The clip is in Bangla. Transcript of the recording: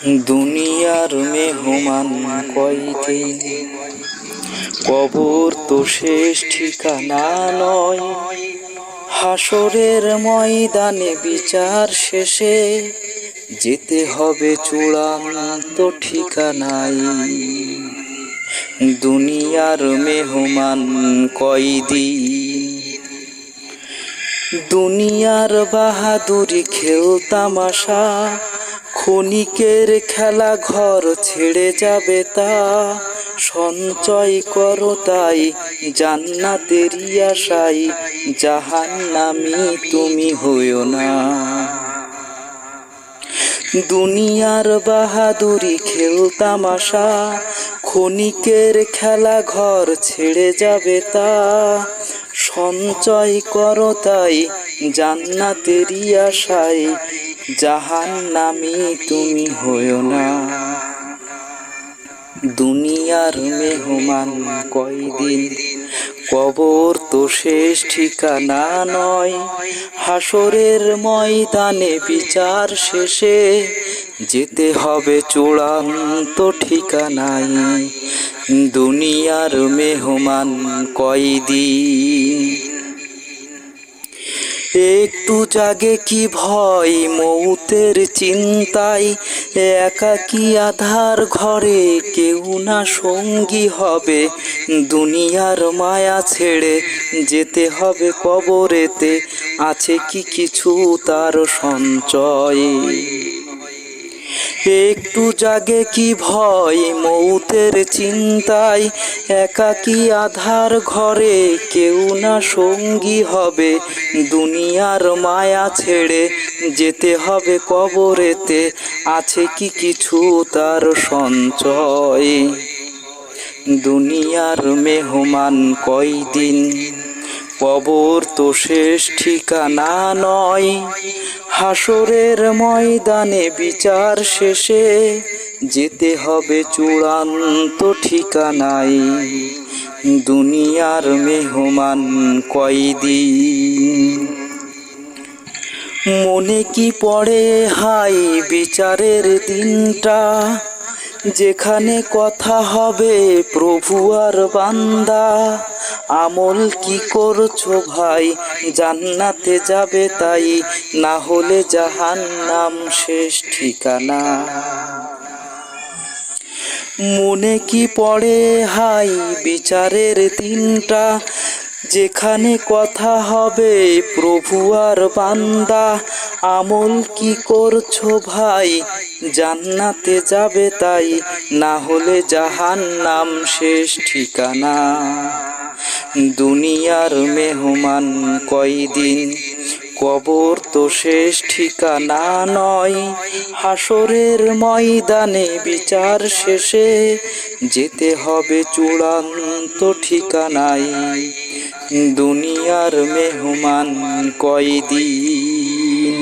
দুনিয়ার মেহমান কয়দিন, কবর তো শেষ ঠিকানা নয়। হাসরের ময়দানে বিচার শেষে যেতে হবে চূড়ান্ত ঠিকানায়। দুনিয়ার মেহমান কয়দিন, দুনিয়ার বাহাদুরি খেল তামাশা, ক্ষণিকের খেলা ঘর ছেড়ে যাবে তা। সঞ্চয় করো তাই জান্নাতেরই আশায়, জাহান্নামী তুমি হইও না। দুনিয়ার বাহাদুরি খেল তামাশা, ক্ষণিকের খেলা ঘর ছেড়ে যাবে তা। সঞ্চয় করো তাই জান্নাতেরই আশায়, জাহান্নামী তুমি হইও না। দুনিয়ার মেহমান কয়দিন, কবর তো শেষ ঠিকানা নয়। হাসরের ময়দানে বিচার শেষে যেতে হবে চূড়ান্ত ঠিকানায়। দুনিয়ার মেহমান কয়দিন, একটু জাগে কি ভয় মৌতের চিন্তায়। একাকী আধার ঘরে কেউ না সঙ্গী হবে, দুনিয়ার মায়া ছেড়ে যেতে হবে কবরেতে। আছে কি কিছু তার সঞ্চয়, একটু জাগে কি ভয় মৌতের চিন্তায়। একাকী আধার ঘরে কেউ না সঙ্গী হবে, দুনিয়ার মায়া ছেড়ে যেতে হবে কবরেতে। আছে কি কিছু তার সঞ্চয়। দুনিয়ার মেহমান কয়দিন, কবর তো শেষ ঠিকানা নয়। হাসরের ময়দানে বিচার শেষে যেতে হবে চূড়ান্ত ঠিকানায়। দুনিয়ার মেহমান কয়দিন, মনে কি পড়ে হাই বিচারের দিনটা, যেখানে কথা হবে প্রভু আর বান্দা। আমল কি করছো ভাই, জান্নাতে যাবে তাই, না হলে জাহান্নাম শেষ ঠিকানা। মনে কি পড়ে হাই বিচারের দিনটা, যেখানে কথা হবে প্রভু আর বান্দা। আমল কি করছো ভাই, জান্নাতে যাবে তাই, না হলে জাহান্নাম শেষ ঠিকানা। দুনিয়ার মেহমান কয়দিন, কবর তো শেষ ঠিকানা নয়। হাসরের ময়দানে বিচার শেষে যেতে হবে চূড়ান্ত ঠিকানায়। দুনিয়ার মেহমান কয়দিন।